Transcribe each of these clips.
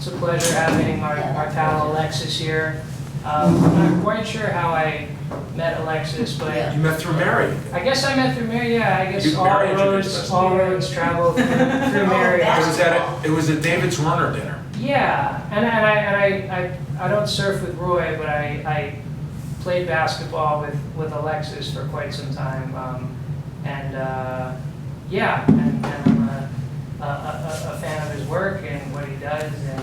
It's a pleasure having our pal Alexis here. I'm not quite sure how I met Alexis, but You met through Mary. I guess I met through Mary. Yeah, I guess Mary introduced us. all roads travel through Mary. It was at David's Runner dinner. Yeah, and I don't surf with Roy, but I played basketball with Alexis for quite some time, and I'm a fan of his work and what he does, and him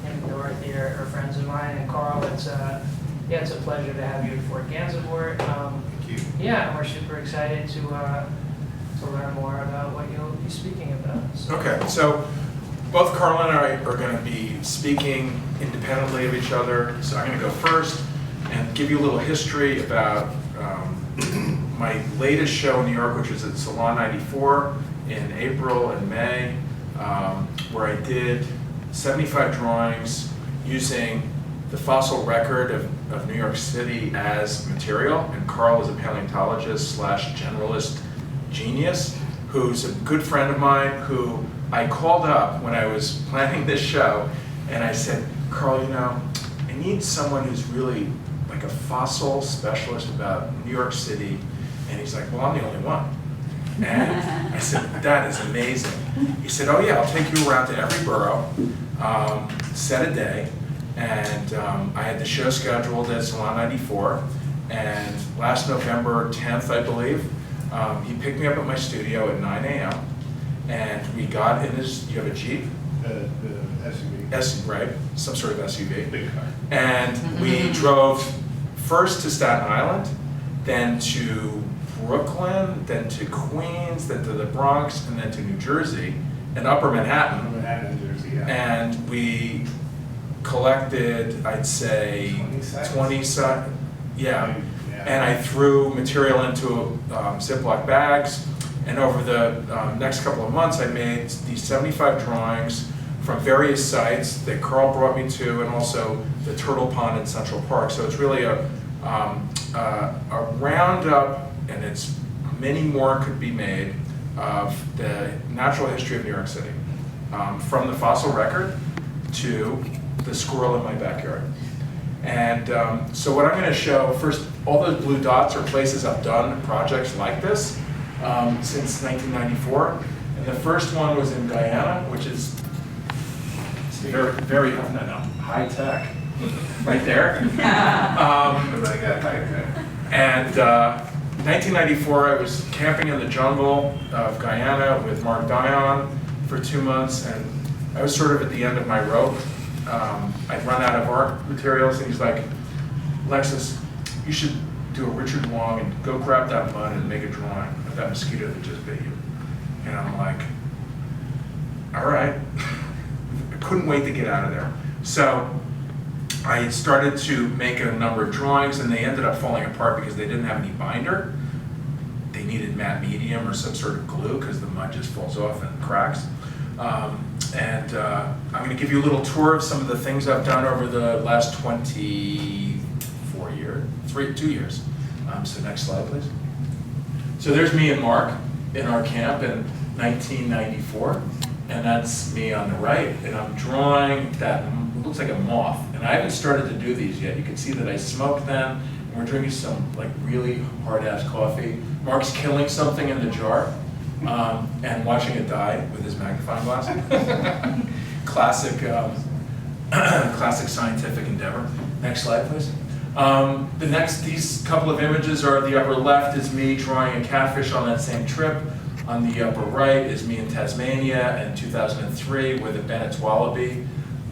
and Dorothy are friends of mine, and Carl, it's a pleasure to have you at Fort Gansevoort. Thank you. Yeah, and we're super excited to learn more about what you'll be speaking about. So. Okay, so both Carl and I are going to be speaking independently of each other. So I'm going to go first and give you a little history about my latest show in New York, which was at Salon 94 in April and May, where I did 75 drawings using the fossil record of New York City as material. And Carl is a paleontologist / generalist genius who's a good friend of mine who I called up when I was planning this show, and I said, Carl, I need someone who's really like a fossil specialist about New York City. And he's like, well, I'm the only one. And I said, that is amazing. He said, oh yeah, I'll take you around to every borough, set a day, and I had the show scheduled at Salon 94, and last November 10th, I believe, he picked me up at my studio at 9 a.m., and we got in his, you have a Jeep? The SUV. Right, some sort of SUV. Big car. And we drove first to Staten Island, then to Brooklyn, then to Queens, then to the Bronx, and then to New Jersey, and Upper Manhattan. Manhattan, New Jersey, yeah. And we collected, I'd say, 20 sites. Yeah. And I threw material into Ziploc bags. And over the next couple of months, I made these 75 drawings from various sites that Carl brought me to, and also the Turtle Pond in Central Park. So it's really a roundup, and it's many more could be made, of the natural history of New York City, from the fossil record to the squirrel in my backyard. And so what I'm going to show, first, all those blue dots are places I've done projects like this since 1994. And the first one was in Guyana, which is very, very high tech, right there. And 1994, I was camping in the jungle of Guyana with Mark Dion for 2 months, and I was sort of at the end of my rope. I'd run out of art materials, and he's like, Alexis, you should do a Richard Wong and go grab that mud and make a drawing of that mosquito that just bit you. And I'm like, all right. I couldn't wait to get out of there. So I started to make a number of drawings, and they ended up falling apart because they didn't have any binder. They needed matte medium or some sort of glue because the mud just falls off and cracks. I'm going to give you a little tour of some of the things I've done over the last 24 years, 2 years. So next slide, please. So there's me and Mark in our camp in 1994, and that's me on the right. And I'm drawing that, it looks like a moth. And I haven't started to do these yet. You can see that I smoked them, and we're drinking some like really hard-ass coffee. Mark's killing something in the jar. And watching it die with his magnifying glass. Classic, classic scientific endeavor. Next slide, please. These couple of images are, the upper left is me drawing a catfish on that same trip. On the upper right is me in Tasmania in 2003 with a Bennett's wallaby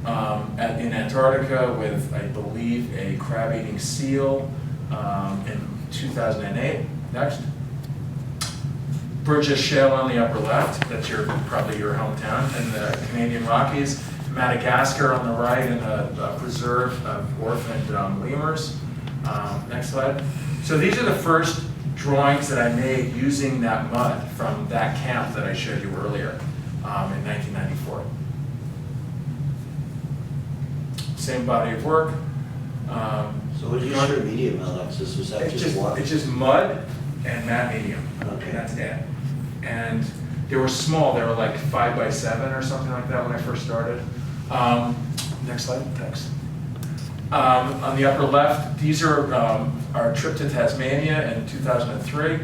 in Antarctica with, I believe, a crab-eating seal in 2008. Next. Burgess Shale on the upper left, that's probably your hometown, in the Canadian Rockies. Madagascar on the right, in a preserve of orphaned lemurs. Next slide. So these are the first drawings that I made using that mud from that camp that I showed you earlier in 1994. Same body of work. So what did you show medium, Alexis? Was that just water? It's just mud and matte medium. Okay. That's it. And they were small. They were like 5 by 7 or something like that when I first started. Next slide, thanks. On the upper left, these are our trip to Tasmania in 2003.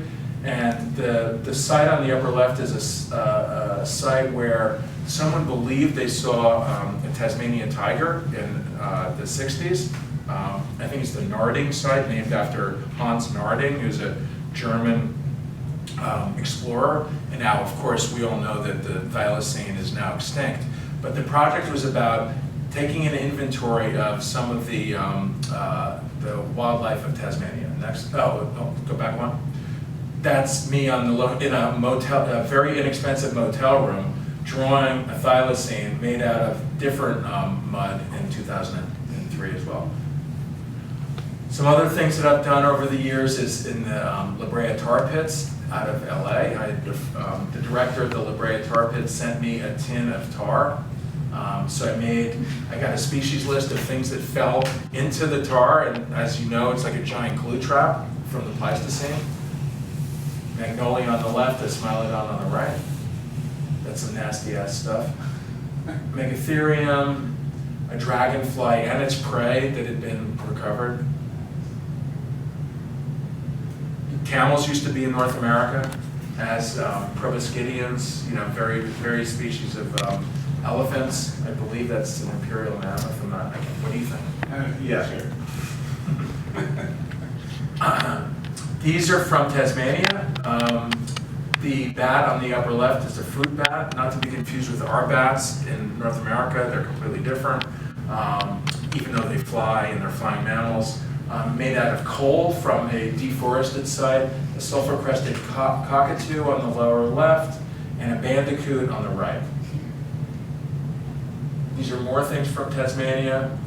And the site on the upper left is a site where someone believed they saw a Tasmanian tiger in the 60s. I think it's the Narding site, named after Hans Narding, who's a German explorer. And now, of course, we all know that the thylacine is now extinct. But the project was about taking an inventory of some of the wildlife of Tasmania. Next, go back one. That's me on in a motel, a very inexpensive motel room, drawing a thylacine made out of different mud in 2003 as well. Some other things that I've done over the years is in the La Brea tar pits out of LA. The director of the La Brea tar pits sent me a tin of tar. So I got a species list of things that fell into the tar, and as you know, it's like a giant glue trap from the Pleistocene. Magnolia on the left, a Smilodon on the right. That's some nasty ass stuff. Megatherium, a dragonfly and its prey that had been recovered. Camels used to be in North America as proboscideans, various species of elephants. I believe that's an imperial mammoth. What do you think? Yeah, sure. These are from Tasmania. The bat on the upper left is a fruit bat, not to be confused with our bats in North America. They're completely different, even though they fly and they're flying mammals. Made out of coal from a deforested site, a sulfur-crested cockatoo on the lower left, and a bandicoot on the right. These are more things from Tasmania.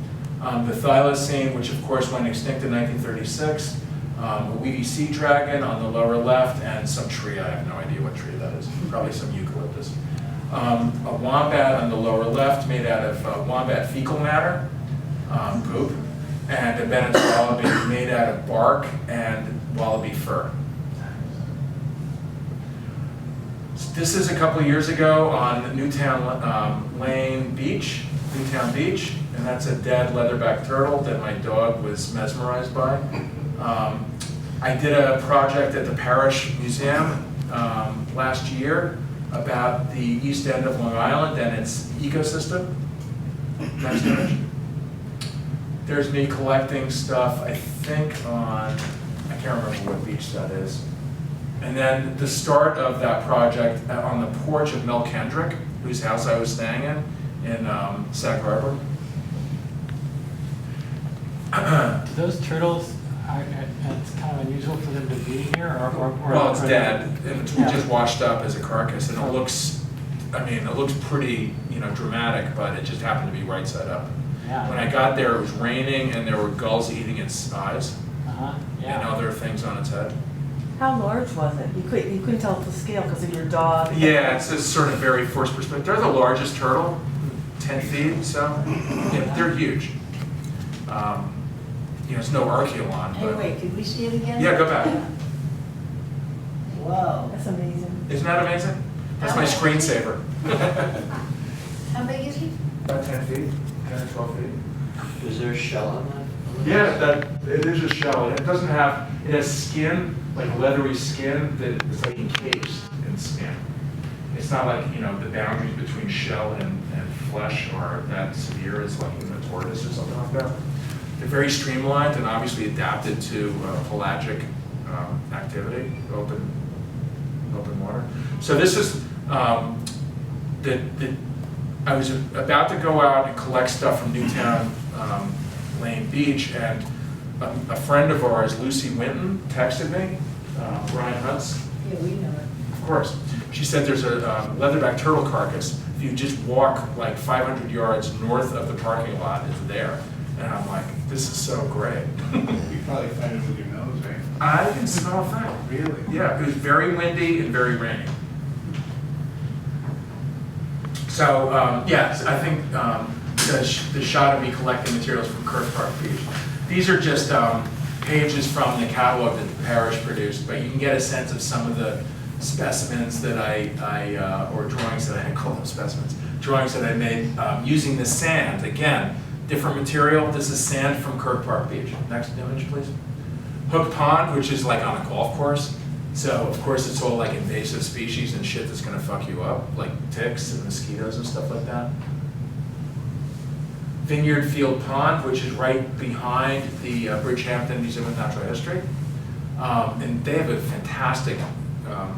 The thylacine, which of course went extinct in 1936. A weedy sea dragon on the lower left, and some tree. I have no idea what tree that is. Probably some eucalyptus. A wombat on the lower left, made out of wombat fecal matter, poop, and a Bennett's wallaby made out of bark and wallaby fur. This is a couple of years ago on Newtown Lane Beach, Newtown Beach, and that's a dead leatherback turtle that my dog was mesmerized by. I did a project at the Parish Museum last year about the east end of Long Island and its ecosystem. Next image. There's me collecting stuff, I think I can't remember what beach that is. And then the start of that project on the porch of Mel Kendrick, whose house I was staying in Sag Harbor. Do those turtles, it's kind of unusual for them to be here, or Well, it's dead, and it's just washed up as a carcass, and it looks pretty, dramatic, but it just happened to be right side up. Yeah. When I got there, it was raining, and there were gulls eating its eyes Yeah. and other things on its head. How large was it? You couldn't tell the scale because of your dog. Yeah, it's a sort of very forced perspective. They're the largest turtle, 10 feet, so yeah, they're huge. It's no Archeolon, Hey, but wait, could we see it again? yeah, go back. Whoa. That's amazing. Isn't that amazing? That's my screensaver. How big is he? About 10 feet, 10 or 12 feet. Is there a shell on that? Yeah, it is a shell. It has skin, like leathery skin, that is like encased in skin. It's not like, the boundaries between shell and flesh are that severe as like in the tortoise or something like that. They're very streamlined and obviously adapted to pelagic activity, open water. So this is, I was about to go out and collect stuff from Newtown Lane Beach, and a friend of ours, Lucy Winton, texted me, Brian Hunt's. Yeah, we know it. Of course. She said there's a leatherback turtle carcass. If you just walk like 500 yards north of the parking lot, it's there. And I'm like, this is so great. You probably find it with your nose, right? I didn't smell a thing. Really? Yeah, it was very windy and very rainy. So, yes, I think the shot of me collecting materials from Kirk Park Beach. These are just pages from the catalog that the parish produced, but you can get a sense of some of the specimens that or drawings that I call them specimens, drawings that I made using the sand. Again, different material. This is sand from Kirk Park Beach. Next image, please. Hook Pond, which is like on a golf course. So of course it's all like invasive species and shit that's gonna fuck you up, like ticks and mosquitoes and stuff like that. Vineyard Field Pond, which is right behind the Bridgehampton Museum of Natural History. And they have a fantastic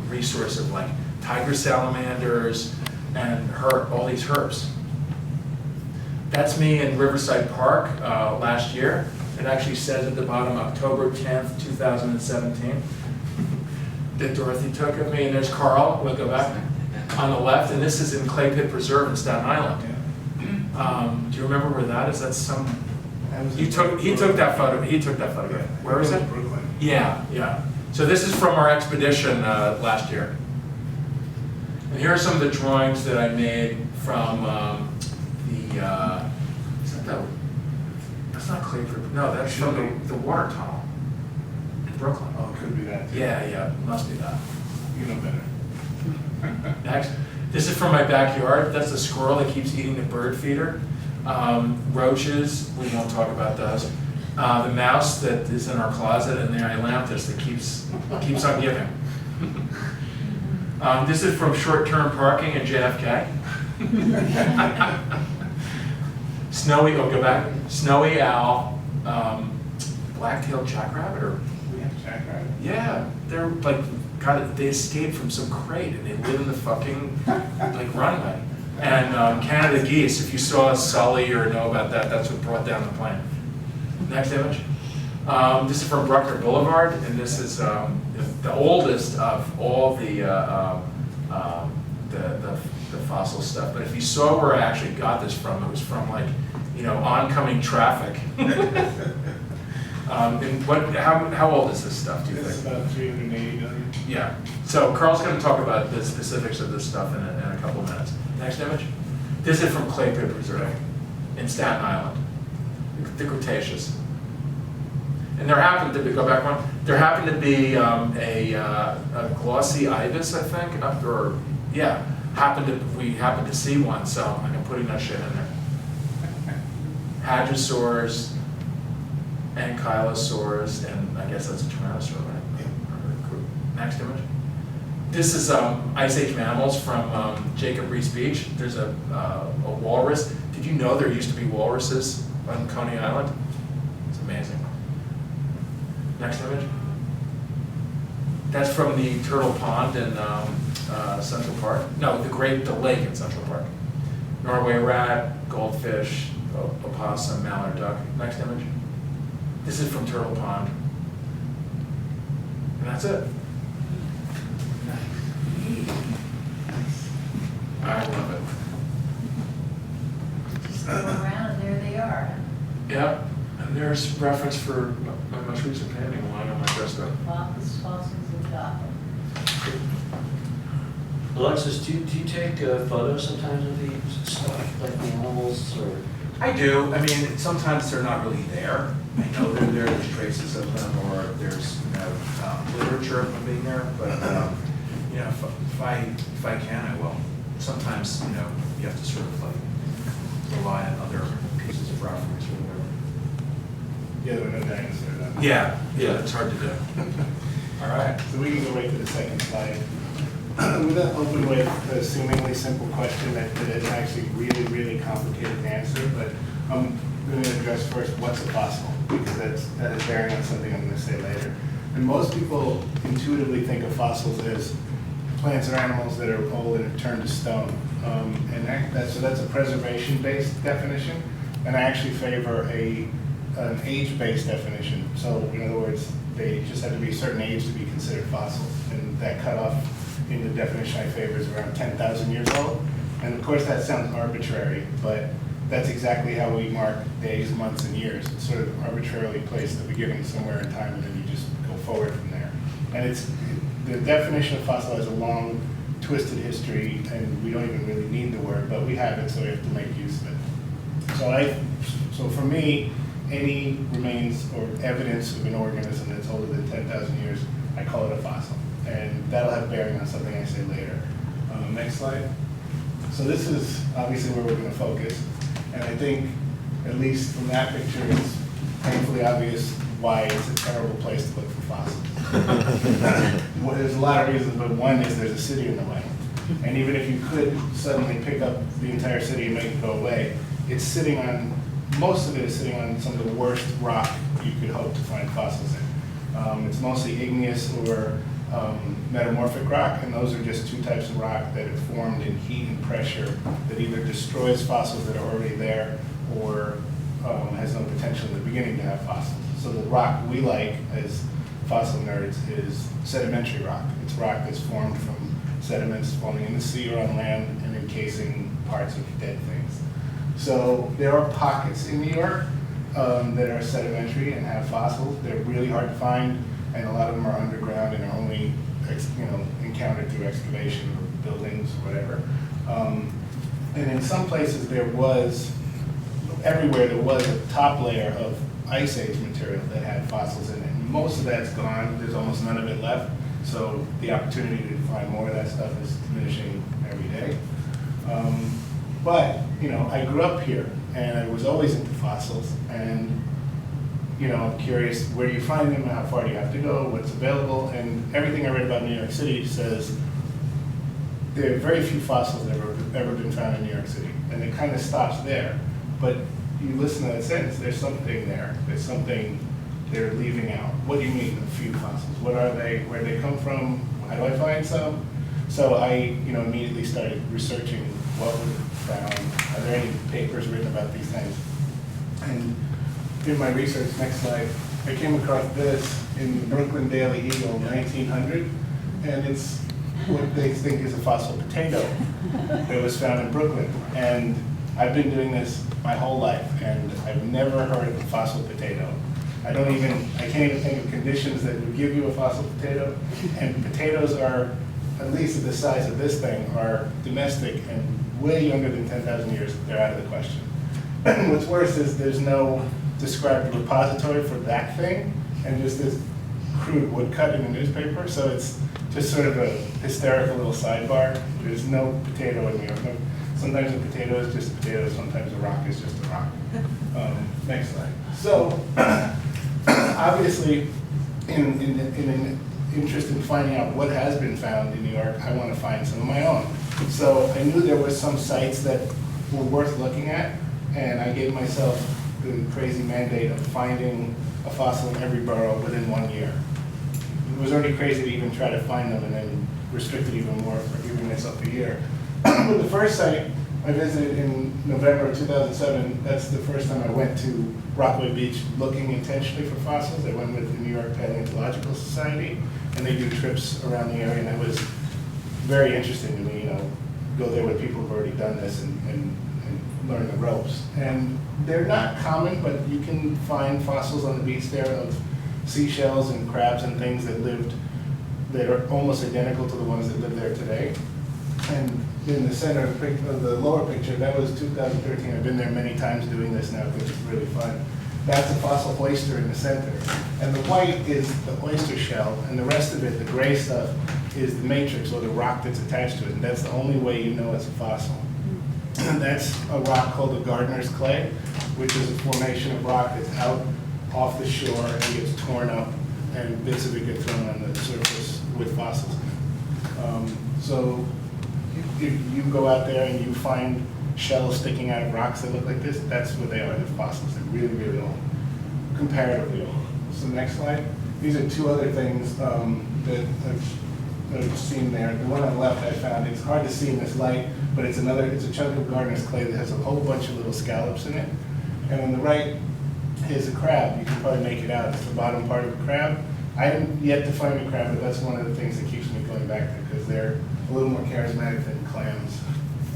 resource of like tiger salamanders and all these herbs. That's me in Riverside Park last year. It actually says at the bottom, October 10th, 2017, that Dorothy took of me. And there's Carl, we'll go back, on the left. And this is in Clay Pit Preserve in Staten Island. Do you remember where that is? That's some, he took that photo, Where is it? Brooklyn. Yeah, yeah. So this is from our expedition last year. And here are some of the drawings that I made from that's not Clay Pit, no, that's from the water tunnel in Brooklyn. Oh, it could be that too. Yeah, must be that. You know better. Next, this is from my backyard. That's the squirrel that keeps eating the bird feeder. Roaches, we won't talk about those. The mouse that is in our closet, and the ailanthus that keeps on giving. This is from short-term parking in JFK. Snowy, go back. Snowy owl, black-tailed jackrabbit, or Jackrabbit. yeah, they're like they escaped from some crate and they live in the fucking like runway. And Canada geese, if you saw Sully or know about that, that's what brought down the plane. Next image. This is from Bruckner Boulevard, and this is the oldest of all the fossil stuff. But if you saw where I actually got this from, it was from like, oncoming traffic. And how old is this stuff, do you It's think? about 380 million. Yeah, so Carl's going to talk about the specifics of this stuff in a couple of minutes. Next image. This is from Clay Pit Preserve in Staten Island, the Cretaceous. And there happened to be, go back one, there happened to be a glossy ibis, I think, we happened to see one, so I'm putting that shit in there. Hadrosaurs, Ankylosaurs, and I guess that's a Tyrannosaur, right? Yeah. Next image. This is Ice Age mammals from Jacob Riis Beach. There's a walrus. Did you know there used to be walruses on Coney Island? It's amazing. Next image. That's from the Turtle Pond in Central Park. No, the lake in Central Park. Norway rat, goldfish, opossum, mallard duck. Next image. This is from Turtle Pond. And that's it. I love it. Just go around and there they are. Yep, and there's reference for my most recent painting lying on my desk. Fossils of Gotham. Alexis, do you take photos sometimes of these stuff, like the animals, or? I do. I mean, sometimes they're not really there. I know they're there. There's traces of them, or there's literature of them being there. But if I can, I will. Sometimes you have to sort of like rely on other pieces of reference or whatever. Yeah, there are no dinosaurs. Yeah, it's hard to do. All right, so we can go right to the second slide. We're going to open with a seemingly simple question that is actually really, really complicated to answer, but I'm going to address first what's a fossil, because that is bearing on something I'm going to say later. And most people intuitively think of fossils as plants or animals that are old and have turned to stone. So that's a preservation-based definition, and I actually favor an age-based definition. So in other words, they just have to be a certain age to be considered fossils, and that cutoff in the definition I favor is around 10,000 years old. And of course that sounds arbitrary, but that's exactly how we mark days, months, and years. It's sort of arbitrarily placed at the beginning somewhere in time, and then you just go forward from there. And the definition of fossil has a long, twisted history, and we don't even really need the word, but we have it, so we have to make use of it. So for me, any remains or evidence of an organism that's older than 10,000 years, I call it a fossil. And that'll have bearing on something I say later. Next slide. So this is obviously where we're going to focus. And I think at least from that picture, it's painfully obvious why it's a terrible place to look for fossils. Well, there's a lot of reasons, but one is there's a city in the way. And even if you could suddenly pick up the entire city and make it go away, it's sitting on, most of it is sitting on some of the worst rock you could hope to find fossils in. It's mostly igneous or metamorphic rock, and those are just two types of rock that have formed in heat and pressure that either destroys fossils that are already there or has no potential in the beginning to have fossils. So the rock we like as fossil nerds is sedimentary rock. It's rock that's formed from sediments forming in the sea or on land and encasing parts of dead things. So there are pockets in New York that are sedimentary and have fossils. They're really hard to find, and a lot of them are underground and are only encountered through excavation or buildings or whatever. And in some places there was, everywhere there was a top layer of ice age material that had fossils in it. And most of that's gone. There's almost none of it left. So the opportunity to find more of that stuff is diminishing every day. But I grew up here, and I was always into fossils. And I'm curious, where do you find them? How far do you have to go? What's available? And everything I read about New York City says there are very few fossils that have ever been found in New York City, and it kind of stops there. But you listen to that sentence, there's something there. There's something they're leaving out. What do you mean, a few fossils? What are they? Where do they come from? How do I find some? So I, immediately started researching what was found. Are there any papers written about these things? And in my research, next slide, I came across this in the Brooklyn Daily Eagle, 1900, and it's what they think is a fossil potato that was found in Brooklyn. And I've been doing this my whole life, and I've never heard of a fossil potato. I can't even think of conditions that would give you a fossil potato. And potatoes are, at least the size of this thing, are domestic and way younger than 10,000 years. They're out of the question. What's worse is there's no described repository for that thing, and just this crude woodcut in a newspaper. So it's just sort of a hysterical little sidebar. There's no potato in New York. Sometimes a potato is just a potato, sometimes a rock is just a rock. Next slide. So, obviously, in an interest in finding out what has been found in New York, I want to find some of my own. So I knew there were some sites that were worth looking at, and I gave myself the crazy mandate of finding a fossil in every borough within 1 year. It was already crazy to even try to find them, and then restricted even more for giving myself a year. The first site I visited in November of 2007, that's the first time I went to Rockaway Beach looking intentionally for fossils. I went with the New York Paleontological Society, and they do trips around the area, and it was very interesting to me, go there with people who've already done this and learn the ropes. And they're not common, but you can find fossils on the beach there of seashells and crabs and things that are almost identical to the ones that live there today. And in the center of the lower picture, that was 2013. I've been there many times doing this now because it's really fun. That's a fossil oyster in the center. And the white is the oyster shell, and the rest of it, the gray stuff, is the matrix or the rock that's attached to it. And that's the only way you know it's a fossil. And that's a rock called the gardener's clay, which is a formation of rock that's out off the shore and gets torn up, and bits of it get thrown on the surface with fossils in it. So if you go out there and you find shells sticking out of rocks that look like this, that's what they are. They're fossils. They're really, really old, comparatively old. So next slide. These are two other things that I've seen there. The one on the left I found, it's hard to see in this light, but it's a chunk of gardener's clay that has a whole bunch of little scallops in it. And on the right is a crab. You can probably make it out. It's the bottom part of a crab. I haven't yet to find a crab, but that's one of the things that keeps me going back there, because they're a little more charismatic than clams.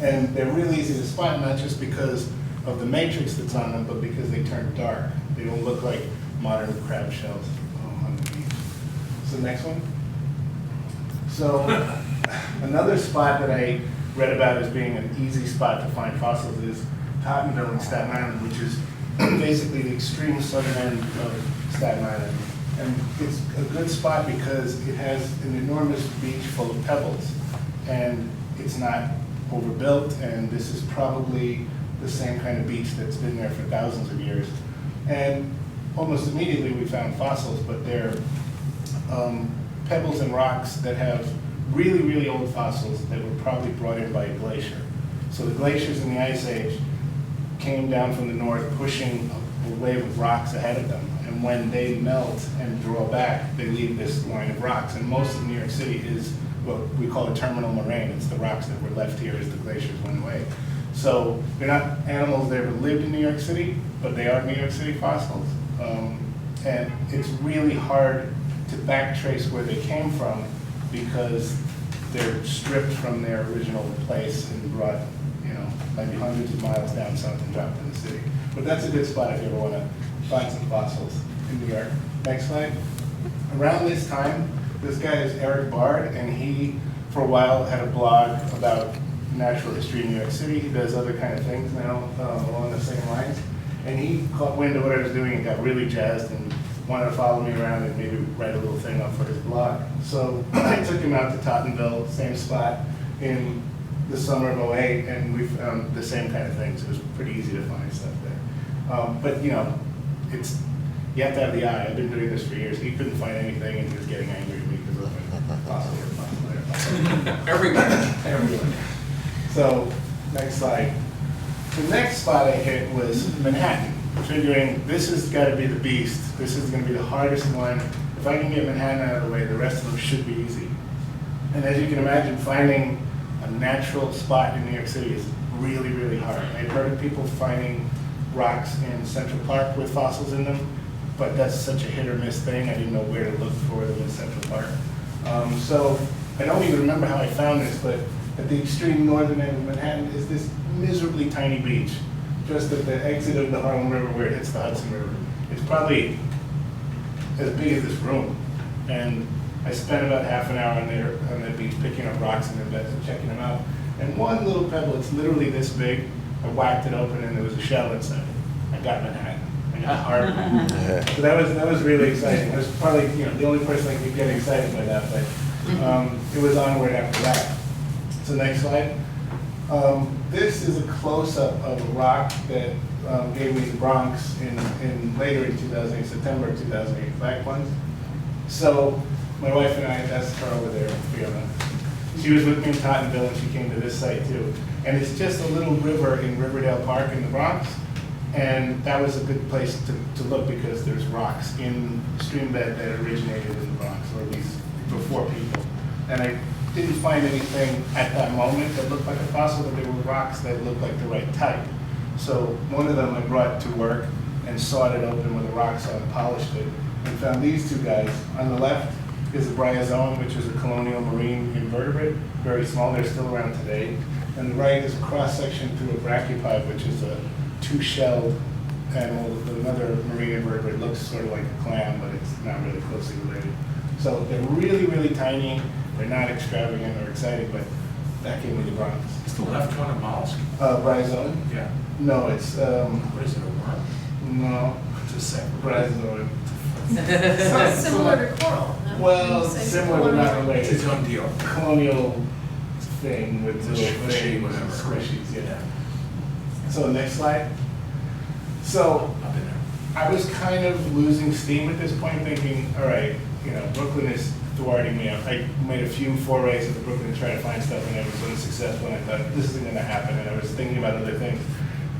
And they're really easy to spot, not just because of the matrix that's on them, but because they turn dark. They don't look like modern crab shells on the beach. So next one. So another spot that I read about as being an easy spot to find fossils is Tottenville in Staten Island, which is basically the extreme southern end of Staten Island. And it's a good spot because it has an enormous beach full of pebbles, and it's not overbuilt, and this is probably the same kind of beach that's been there for thousands of years. And almost immediately we found fossils, but they're pebbles and rocks that have really, really old fossils that were probably brought in by a glacier. So the glaciers in the Ice Age came down from the north, pushing a wave of rocks ahead of them. And when they melt and draw back, they leave this line of rocks. And most of New York City is what we call a terminal moraine. It's the rocks that were left here as the glaciers went away. So they're not animals that ever lived in New York City, but they are New York City fossils. And it's really hard to backtrace where they came from because they're stripped from their original place and brought, maybe hundreds of miles down south and dropped in the city. But that's a good spot if you ever want to find some fossils in New York. Next slide. Around this time, this guy is Eric Bard, and he, for a while, had a blog about natural history in New York City. He does other kind of things now along the same lines. And he caught wind of what I was doing and got really jazzed and wanted to follow me around and maybe write a little thing up for his blog. So I took him out to Tottenville, same spot, in the summer of '08, and we found the same kind of things. It was pretty easy to find stuff there. But you have to have the eye. I've been doing this for years. He couldn't find anything, and he was getting angry at me because of possible. Everywhere. So next slide. The next spot I hit was Manhattan, figuring this has got to be the beast. This is going to be the hardest one. If I can get Manhattan out of the way, the rest of them should be easy. And as you can imagine, finding a natural spot in New York City is really, really hard. I've heard of people finding rocks in Central Park with fossils in them, but that's such a hit or miss thing. I didn't know where to look for them in Central Park. So I don't even remember how I found this, but at the extreme northern end of Manhattan is this miserably tiny beach, just at the exit of the Harlem River where it hits the Hudson River. It's probably as big as this room. And I spent about half an hour on that beach picking up rocks in the beds and checking them out. And one little pebble, it's literally this big, I whacked it open and there was a shell inside. I got Manhattan. I got Harlem. So that was really exciting. I was probably the only person I could get excited by that, but it was onward after that. So next slide. This is a close-up of a rock that gave me the Bronx later in 2008, September of 2008, black ones. So my wife and I, that's her over there, Fiona. She was with me in Tottenville and she came to this site too. And it's just a little river in Riverdale Park in the Bronx. And that was a good place to look because there's rocks in the stream bed that originated in the Bronx, or at least before people. And I didn't find anything at that moment that looked like a fossil, but there were rocks that looked like the right type. So one of them I brought to work and sawed it open with a rock saw and polished it, and found these two guys. On the left is a bryozoan, which is a colonial marine invertebrate, very small, they're still around today. And the right is a cross-section through a brachiopods, which is a two-shelled animal with another marine invertebrate. Looks sort of like a clam, but it's not really closely related. So they're really, really tiny. They're not extravagant or exciting, but that gave me the Bronx. Is the left one a mollusk? Bryozoan? Yeah. No, it's, What is it, a worm? no, It's a separate. bryozoan. So similar to coral, no? Well, You say similar but not colonial. It's its related. own deal. Colonial thing with It's a little squishy, things, whatever. squishies, yeah. So next slide. So Up in there. I was kind of losing steam at this point, thinking, all right, Brooklyn is thwarting me. I made a few forays into Brooklyn to try to find stuff, and I was unsuccessful, and I thought, this isn't going to happen, and I was thinking about other things.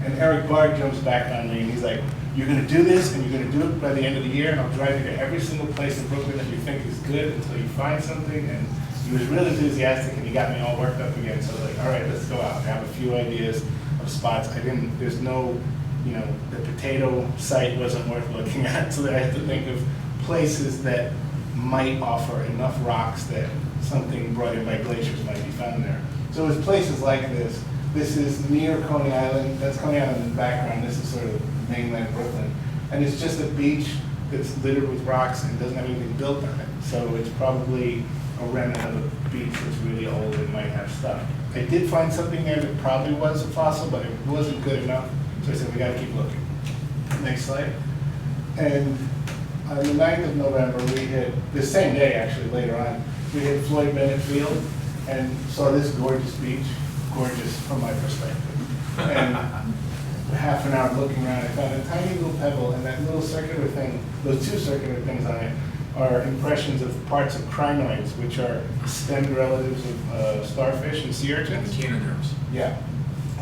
And Eric Bard jumps back on me, and he's like, you're going to do this, and you're going to do it by the end of the year, and I'll drive you to every single place in Brooklyn that you think is good until you find something. And he was really enthusiastic, and he got me all worked up again. So I was like, all right, let's go out. I have a few ideas of spots. There's no, the potato site wasn't worth looking at, so that I had to think of places that might offer enough rocks that something brought in by glaciers might be found there. So it was places like this. This is near Coney Island. That's Coney Island in the background. This is sort of mainland Brooklyn. And it's just a beach that's littered with rocks and doesn't have anything built on it. So it's probably a remnant of a beach that's really old and might have stuff. I did find something there that probably was a fossil, but it wasn't good enough. So I said, we gotta keep looking. Next slide. And on the 9th of November, we hit, the same day actually, later on, we hit Floyd Bennett Field and saw this gorgeous beach, gorgeous from my perspective. And half an hour looking around, I found a tiny little pebble, and that little circular thing, those two circular things on it, are impressions of parts of crinoids, which are stemmed relatives of starfish and sea urchins. Echinoderms. Yeah.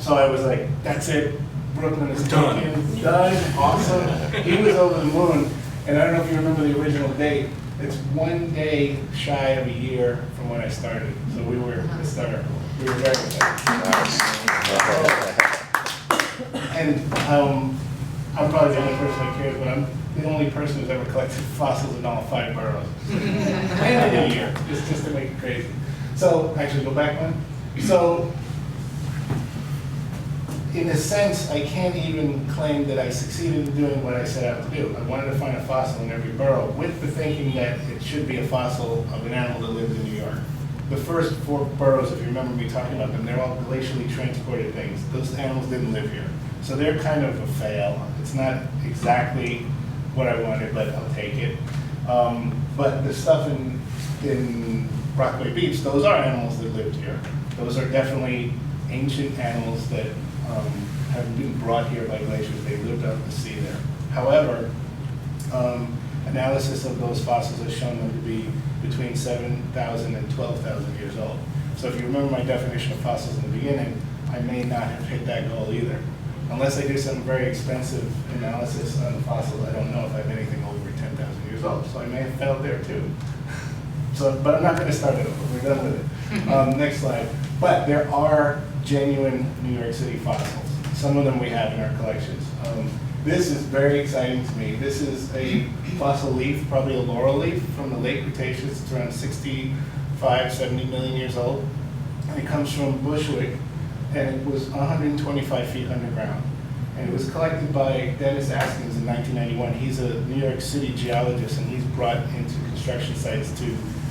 So I was like, that's it. Brooklyn is Done. taken. Done. Awesome. He was over the moon. And I don't know if you remember the original date. It's 1 day shy of a year from when I started. So we were hysterical. We were very excited. And I'm probably the only person that cares, but I'm the only person who's ever collected fossils in all 5 boroughs. And in a year, just to make it crazy. So, actually, go back one. So, in a sense, I can't even claim that I succeeded in doing what I set out to do. I wanted to find a fossil in every borough, with the thinking that it should be a fossil of an animal that lived in New York. The first 4 boroughs, if you remember me talking about them, they're all glacially transported things. Those animals didn't live here. So they're kind of a fail. It's not exactly what I wanted, but I'll take it. But the stuff in Rockaway Beach, those are animals that lived here. Those are definitely ancient animals that have been brought here by glaciers. They lived out in the sea there. However, analysis of those fossils has shown them to be between 7,000 and 12,000 years old. So if you remember my definition of fossils in the beginning, I may not have hit that goal either. Unless I do some very expensive analysis on the fossils, I don't know if I have anything over 10,000 years old. So I may have failed there too. So, but I'm not going to start it over. We're done with it. Next slide. But there are genuine New York City fossils. Some of them we have in our collections. This is very exciting to me. This is a fossil leaf, probably a laurel leaf from the late Cretaceous. It's around 65, 70 million years old. And it comes from Bushwick, and it was 125 feet underground. And it was collected by Dennis Askins in 1991. He's a New York City geologist, and he's brought into construction sites to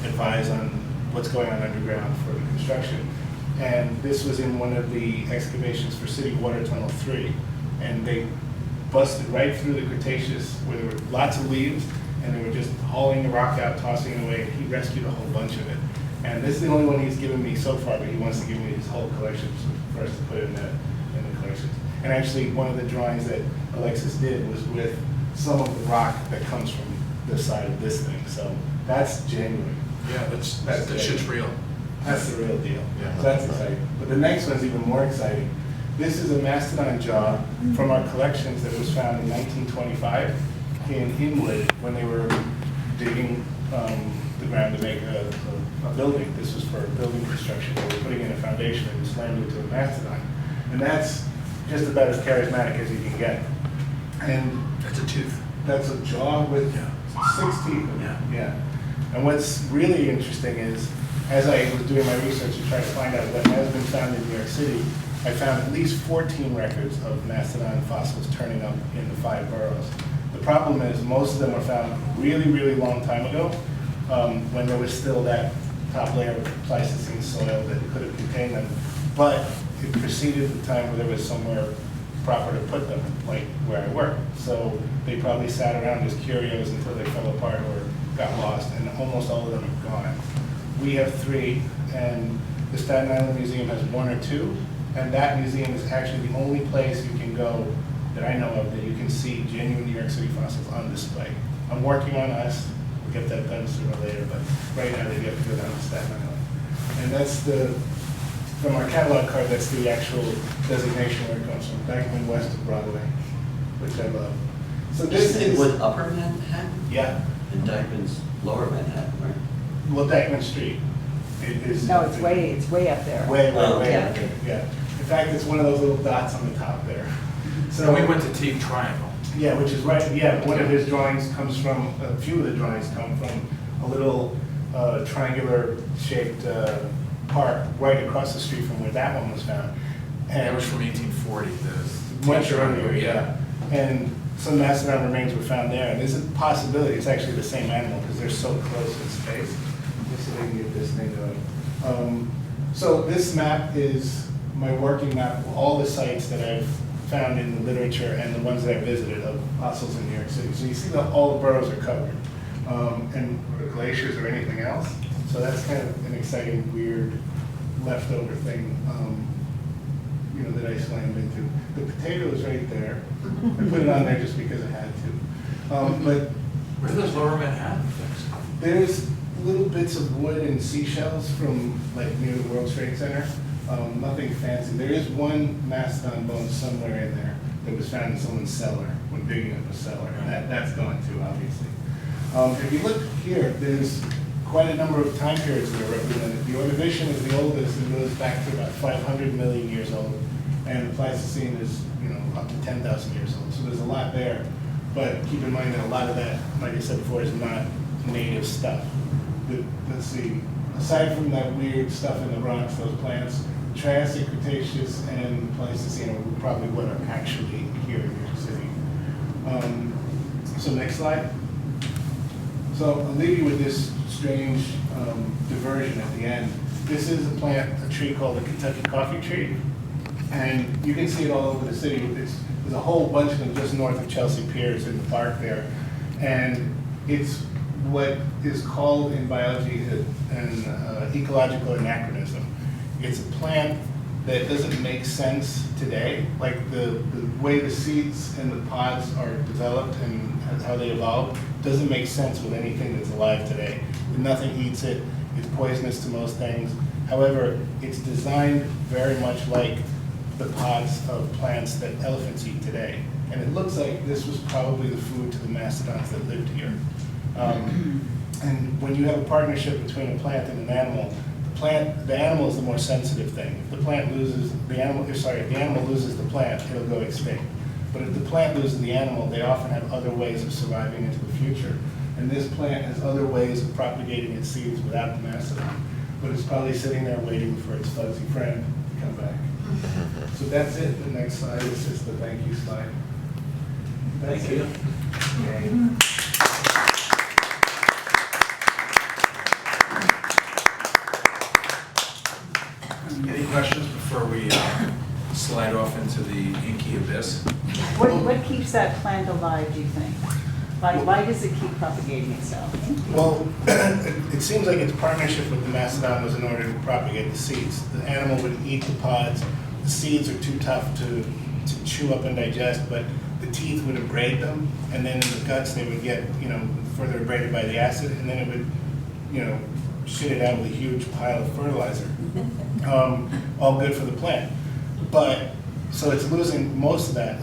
advise on what's going on underground for the construction. And this was in one of the excavations for City Water Tunnel 3. And they busted right through the Cretaceous where there were lots of leaves, and they were just hauling the rock out, tossing it away. He rescued a whole bunch of it. And this is the only one he's given me so far, but he wants to give me his whole collection for us to put in the collection. And actually, one of the drawings that Alexis did was with some of the rock that comes from the side of this thing. So that's genuine. Yeah, that shit's real. That's the real deal. Yeah. So that's exciting. But the next one's even more exciting. This is a mastodon jaw from our collections that was found in 1925 in Inwood when they were digging the ground to make a building. This was for building construction. They were putting in a foundation and slammed it to a mastodon. And that's just about as charismatic as you can get. And That's a tooth. that's a jaw with 6 teeth in it. Yeah. And what's really interesting is, as I was doing my research to try to find out what has been found in New York City, I found at least 14 records of mastodon fossils turning up in the 5 boroughs. The problem is most of them were found really, really long time ago, when there was still that top layer of Pleistocene soil that could have contained them. But it preceded the time where there was somewhere proper to put them, like where I work. So they probably sat around as curios until they fell apart or got lost, and almost all of them are gone. We have 3, and the Staten Island Museum has 1 or 2, and that museum is actually the only place you can go that I know of that you can see genuine New York City fossils on display. I'm working on us. We'll get that done sooner or later, but right now they have to go down to Staten Island. And that's from our catalog card, that's the actual designation where it comes from, Dyckman west of Broadway, which I love. So this is, With Upper Manhattan yeah, and Dyckman's Lower Manhattan, right? well, Dyckman Street. It is. No, it's way up there. Way, Oh, way yeah. up there, yeah. In fact, it's one of those little dots on the top there. So we went to Teague Triangle. Yeah, which is right, yeah, one of his drawings comes from, a few of the drawings come from a little triangular shaped park right across the street from where that one was found. And it And was from 1840. much earlier, yeah. And some mastodon remains were found there, and there's a possibility it's actually the same animal because they're so close in space. Let's see if I can get this thing going. So this map is my working map of all the sites that I've found in the literature and the ones that I visited of fossils in New York City. So you see that all the boroughs are covered, and or glaciers or anything else. So that's kind of an exciting, weird, leftover thing. that I slammed into. The potato is right there. I put it on there just because I had to. But Where are those lower Manhattan things? there's little bits of wood and seashells from like near the World Trade Center. Nothing fancy. There is one mastodon bone somewhere in there that was found in someone's cellar when digging up a cellar. And that's gone too, obviously. If you look here, there's quite a number of time periods that are represented. The Ordovician is the oldest and goes back to about 500 million years old. And the Pleistocene is, up to 10,000 years old. So there's a lot there. But keep in mind that a lot of that, like I said before, is not native stuff. Let's see, aside from that weird stuff in the rocks, those plants, Triassic, Cretaceous, and Pleistocene are probably what are actually here in New York City. So next slide. So I'll leave you with this strange diversion at the end. This is a tree called the Kentucky coffee tree. And you can see it all over the city. There's a whole bunch of them just north of Chelsea Piers in the park there. And it's what is called in biology an ecological anachronism. It's a plant that doesn't make sense today. Like the way the seeds and the pods are developed and how they evolve doesn't make sense with anything that's alive today. Nothing eats it. It's poisonous to most things. However, it's designed very much like the pods of plants that elephants eat today. And it looks like this was probably the food to the mastodons that lived here. And when you have a partnership between a plant and an animal, the animal is the more sensitive thing. If the animal loses the plant, it'll go extinct. But if the plant loses the animal, they often have other ways of surviving into the future. And this plant has other ways of propagating its seeds without the mastodon. But it's probably sitting there waiting for its fuzzy friend to come back. So that's it. The next slide is just the thank you slide. Thank you. Okay. Any questions before we slide off into the inky abyss? What keeps that plant alive, do you think? Why does it keep propagating itself? Well, it seems like its partnership with the mastodon was in order to propagate the seeds. The animal would eat the pods. The seeds are too tough to chew up and digest, but the teeth would abrade them, and then in the guts they would get, further abraded by the acid, and then it would, shit it out with a huge pile of fertilizer. All good for the plant. But, so it's losing most of that.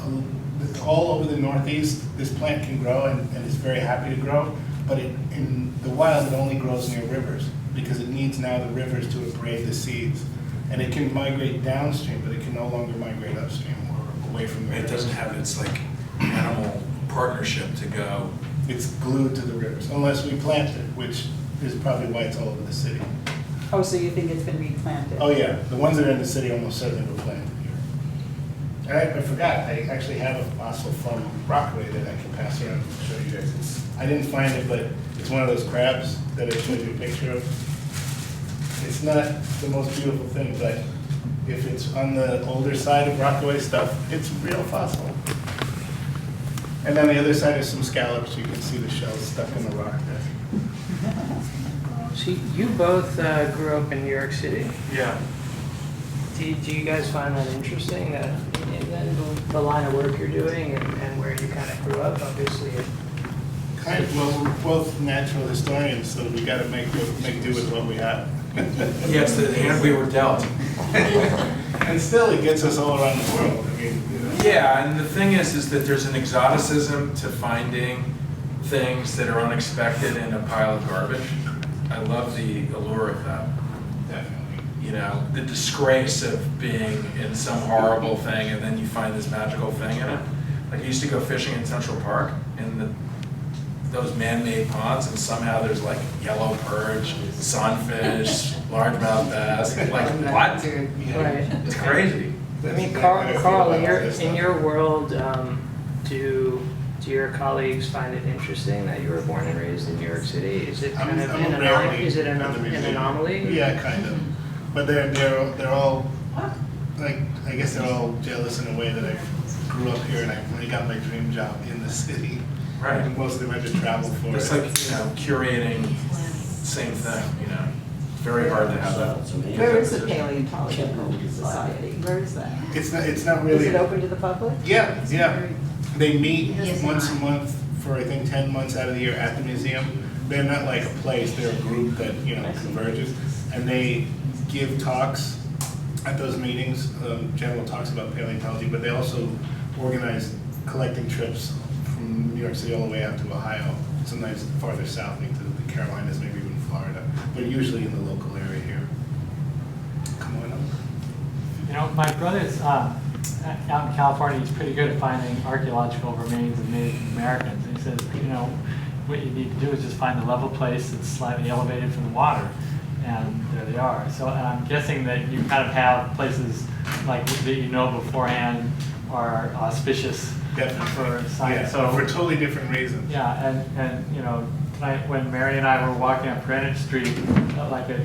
All over the Northeast, this plant can grow and it's very happy to grow, but in the wild it only grows near rivers because it needs now the rivers to abrade the seeds. And it can migrate downstream, but it can no longer migrate upstream or away from the It rivers. doesn't have its animal partnership to go. It's glued to the rivers, unless we plant it, which is probably why it's all over the city. Oh, so you think it's been replanted? Oh yeah, the ones that are in the city almost certainly were planted here. And I forgot, I actually have a fossil from Rockaway that I can pass around and show you guys. I didn't find it, but it's one of those crabs that I showed you a picture of. It's not the most beautiful thing, but if it's on the older side of Rockaway stuff, it's a real fossil. And on the other side is some scallops. You can see the shells stuck in the rock there. So you both grew up in New York City. Yeah. Do you guys find that interesting, that the line of work you're doing and where you kind of grew up? Obviously, Kind of, well, we're both natural historians, so we got to make do with what we have. Yeah, it's the hand we were dealt. And still, it gets us all around the world. I mean, Yeah, and the thing is that there's an exoticism to finding things that are unexpected in a pile of garbage. I love the allure of that. Definitely. The disgrace of being in some horrible thing and then you find this magical thing in it. Like I used to go fishing in Central Park in those man-made ponds, and somehow there's like yellow perch, sunfish, largemouth bass. Like what? right. It's crazy. I mean, That's Carl, how I feel about this in stuff. your world, do your colleagues find it interesting that you were born and raised in New York City? Is it kind of I'm an rarely anomaly? Is it at an the museum. anomaly? Yeah, kind of. But they're all like, I guess they're all jealous in a way that I grew up here and I really got my dream job in the city. Right. Most of them had to travel for It's it. like, curating, same thing, very hard to have that. It's amazing. Where is the Can't believe paleontological it's society? Where is that? It's not Is really. it open to the public? Yeah, yeah. They meet Yes. once a month for, I think, 10 months out of the year at the museum. They're not like a place, they're a group that, converges. And they give talks at those meetings, general talks about paleontology, but they also organize collecting trips from New York City all the way out to Ohio, sometimes farther south into the Carolinas, maybe even Florida, but usually in the local area here. Come on up. My brother's out in California. He's pretty good at finding archaeological remains of Native Americans. And he says, what you need to do is just find a level place that's slightly elevated from the water, and there they are. So I'm guessing that you kind of have places like that beforehand are auspicious Definitely. for science. Yeah, So for totally different reasons. yeah, and tonight when Mary and I were walking up Greenwich Street, like at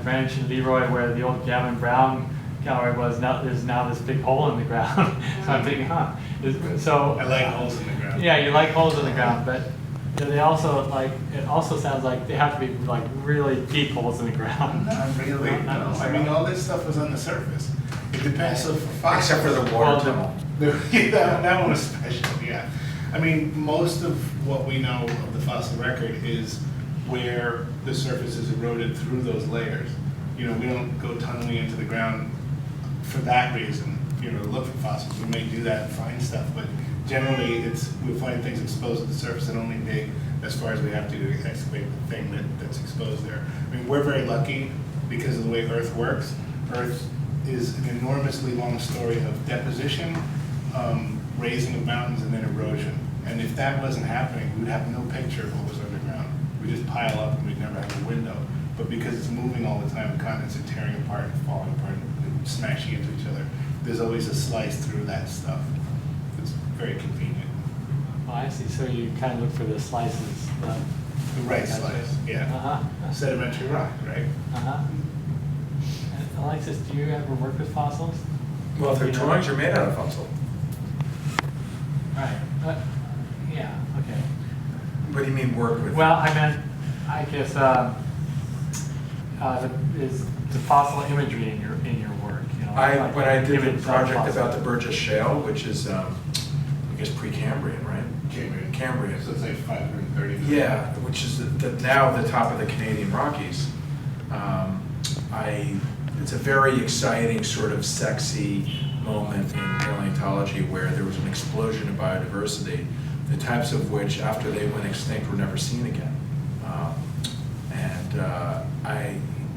Greenwich and Leroy, where the old Gavin Brown gallery was, there's now this big hole in the ground. So I'm thinking, so I like holes in the ground. yeah, you like holes in the ground, but they also it also sounds like they have to be like really deep holes in the ground. Not really, Not no. I necessarily. mean, all this stuff was on the surface. It depends, so for fossils. Except for the Well, water tunnel. That one was special, yeah. I mean, most of what we know of the fossil record is where the surface is eroded through those layers. We don't go tunneling into the ground for that reason, to look for fossils. We may do that and find stuff, but generally we find things exposed at the surface and only dig as far as we have to excavate the thing that's exposed there. I mean, we're very lucky because of the way Earth works. Earth is an enormously long story of deposition, raising of mountains, and then erosion. And if that wasn't happening, we'd have no picture of what was underground. We just pile up and we'd never have a window. But because it's moving all the time, the continents are tearing apart and falling apart and smashing into each other, there's always a slice through that stuff. It's very convenient. Oh, I see. So you kind of look for the slices. The right slice, yeah. Uh-huh. Sedimentary rock, right? Uh-huh. And Alexis, do you ever work with fossils? Well, their drawings are made out of fossil. Right. Yeah, okay. What do you mean work with? Well, I meant, I guess, is the fossil imagery in your work? Like When I did the image of project fossils. about the Burgess Shale, which is, I guess, Precambrian, right? Cambrian. So it's like 530. Yeah, which is now the top of the Canadian Rockies. It's a very exciting, sort of sexy moment in paleontology where there was an explosion of biodiversity, the types of which, after they went extinct, were never seen again.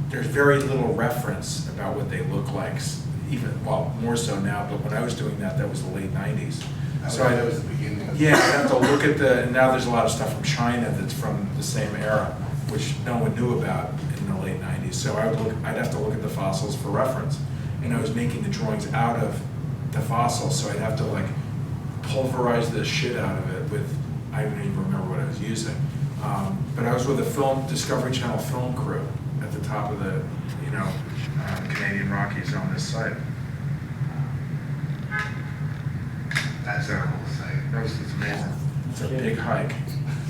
There's very little reference about what they look like, more so now, but when I was doing that was the late 90s. That was the beginning. Yeah, I have to look at and now there's a lot of stuff from China that's from the same era, which no one knew about in the late 90s. So I'd have to look at the fossils for reference. And I was making the drawings out of the fossils, so I'd have to pulverize the shit out of it I don't even remember what I was using. But I was with a Discovery Channel film crew at the top of the, Canadian Rockies on this site. That's a cool site. It's amazing. It's a big hike.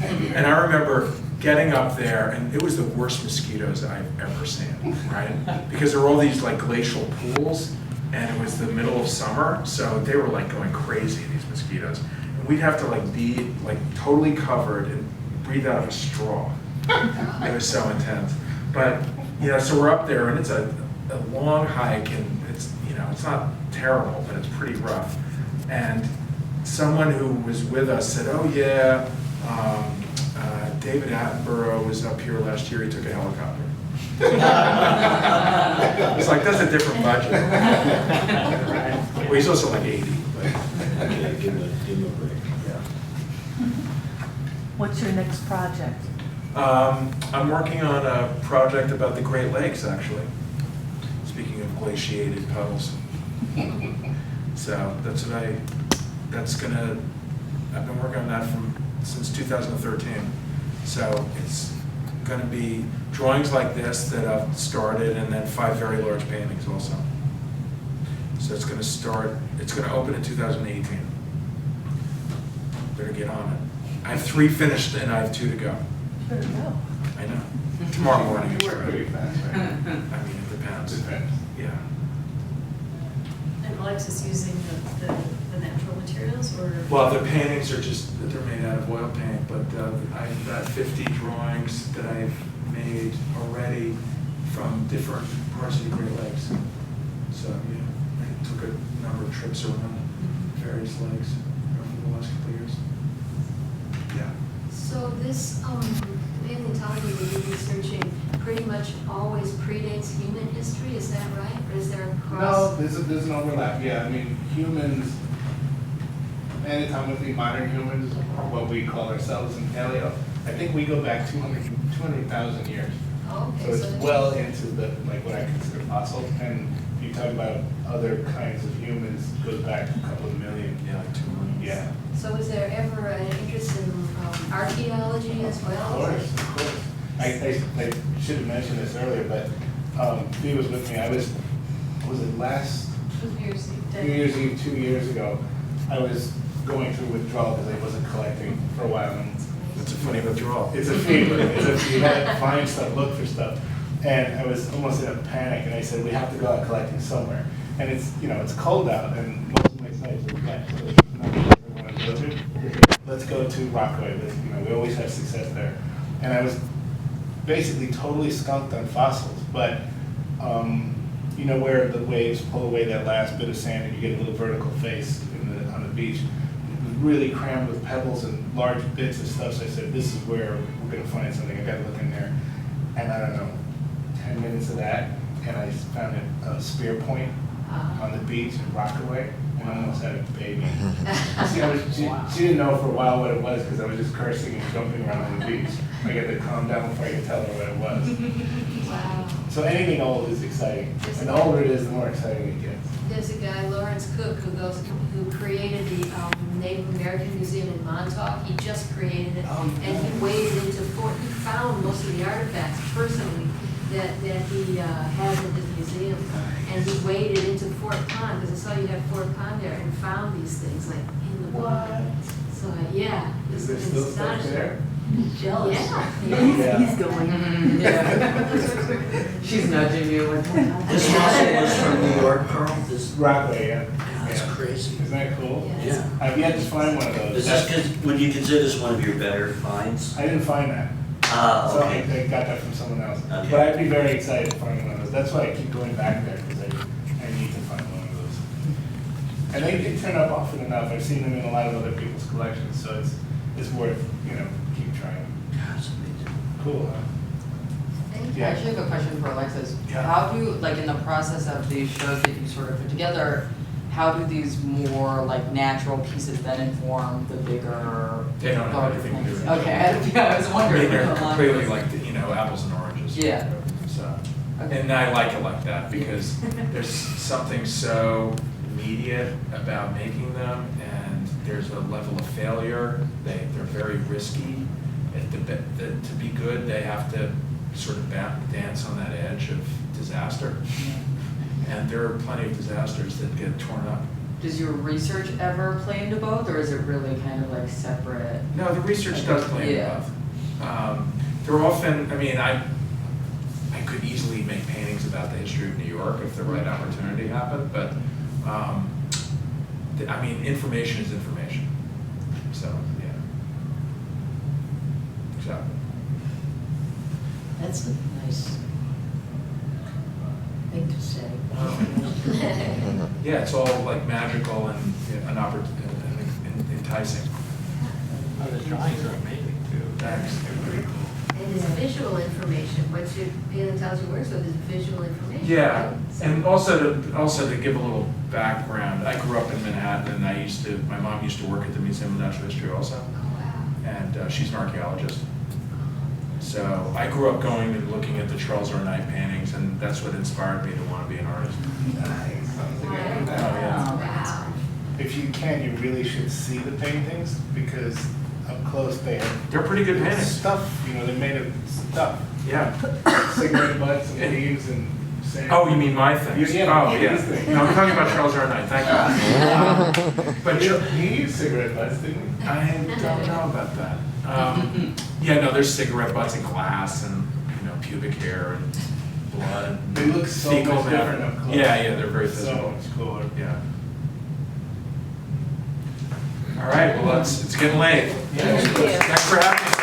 And I remember getting up there, and it was the worst mosquitoes I've ever seen, right? Because there were all these glacial pools, and it was the middle of summer, so they were going crazy, these mosquitoes. And we'd have to be totally covered and breathe out of a straw. It was so intense. But, so we're up there, and it's a long hike, and it's not terrible, but it's pretty rough. And someone who was with us said, oh yeah, David Attenborough was up here last year, he took a helicopter. It's that's a different budget. Well, he's also 80. But. Yeah, give him a break. Yeah. What's your next project? I'm working on a project about the Great Lakes, actually. Speaking of glaciated puddles. So I've been working on that since 2013. So it's going to be drawings like this that I've started, and then 5 very large paintings also. So it's going to open in 2018. Better get on it. I have 3 finished and I have 2 to go. Better go. I know. Tomorrow morning. You work pretty fast, right? sort of? Well, the paintings are just, they're made out of oil paint, but I've got 50 drawings that I've made already from different parts of the Great Lakes. So, yeah, I took a number of trips around various lakes over the last couple of years. Yeah. So this paleontology that you're researching pretty much always predates human history, is that right? Or is there a No, cross? there's an overlap, yeah, I mean, humans, anatomically modern humans, what we call ourselves in paleo, I think we go back 200,000 years. Oh, So okay, it's so well into the, like what I consider fossil, and if you talk about other kinds of humans, it goes back a couple of million. Yeah, like 2 million. Yeah, so is there ever an interest in archaeology as well? of course. I should have mentioned this earlier, but Dee was with me, was it last New Year's Eve. New Year's Eve 2 years ago, I was going through withdrawal because I wasn't collecting for a while. And It's a funny withdrawal. it's a fever. You gotta find stuff, look for stuff. And I was almost in a panic, and I said, we have to go out collecting somewhere. And it's, it's cold out, and most of my sites are wet, so it's not a place I want to go to. Let's go to Rockaway. We always have success there. And I was basically totally skunked on fossils, but where the waves pull away that last bit of sand and you get a little vertical face on the beach. It was really crammed with pebbles and large bits of stuff, so I said, this is where we're going to find something. I got to look in there. And I don't know, 10 minutes of that, and I found a spear point on the beach in Rockaway, and I almost had a baby. She didn't know for a while what it was because I was just cursing and jumping around on the beach. I got to calm down before I could tell her what it was. Wow. So anything old is exciting, and the older it is, the more exciting it gets. There's a guy, Lawrence Cook, who created the Native American Museum in Montauk. He just created it, and he waded into he found most of the artifacts personally that he has in his museum, and he waded into Fort Pond, because I saw you have Fort Pond there, and found these things like in the water. So yeah, Is it's there still stuff astonishing. there? Jealous. Yeah. He's going. She's nudging you. This fossil was from New York, Carl? This, Rockaway, yeah. yeah, that's Yeah. crazy. Isn't that cool? Yeah. I've yet to find one of those. Would you consider this one of your better finds? I didn't find that. Ah, So okay. I got that from someone else. Okay. But I'd be very excited to find one of those. That's why I keep going back there, because I need to find one of those. And they turn up often enough. I've seen them in a lot of other people's collections, so it's worth, keep trying. That's amazing. Cool, huh? Thank you. Yeah. I actually have a question for Alexis. Yeah. How do, in the process of these shows that you sort of put together, how do these more natural pieces then inform the bigger, They don't have larger anything to do things? with it. Okay, I was I wondering. mean, they're along completely those- like, apples and oranges. Yeah. So, Okay. and I like it like that because there's something so immediate about making them, and there's a level of failure. They're very risky. To be good, they have to sort of dance on that edge of disaster. And there are plenty of disasters that get torn up. Does your research ever play into both, or is it really kind of separate? No, the research does play into Yeah. both. They're often, I could easily make paintings about the history of New York if the right opportunity happened, but, information is information. So, yeah. Exactly. That's a nice thing to say. Yeah, it's all magical and enticing. Oh, the drawings are amazing too. Thanks. They're pretty cool. And it's visual information. What your paleontology works with is visual information. Yeah, right? So- and also to give a little background, I grew up in Manhattan, and my mom used to work at the Museum of Natural History also, Oh, wow. and she's an archaeologist. So I grew up going and looking at the Charles R. Knight paintings, and that's what inspired me to want to be an artist. Nice. Sounds like I Wow. do that. Wow. If you can, you really should see the paintings, because up close they have They're pretty good paintings. stuff, they're made of stuff. Yeah. Cigarette butts and leaves and sand. Oh, you mean my things? Yeah, Oh, yeah. these things. No, I'm talking about Charles R. Knight, thank you. But He used cigarette butts, didn't he? I don't know about that. Yeah, no, there's cigarette butts and glass and, pubic hair and blood. They look so fecal much matter. different up close. Yeah, they're very So physical. much cooler. Yeah. All right, well, it's getting late. Thank you. Thanks for having me.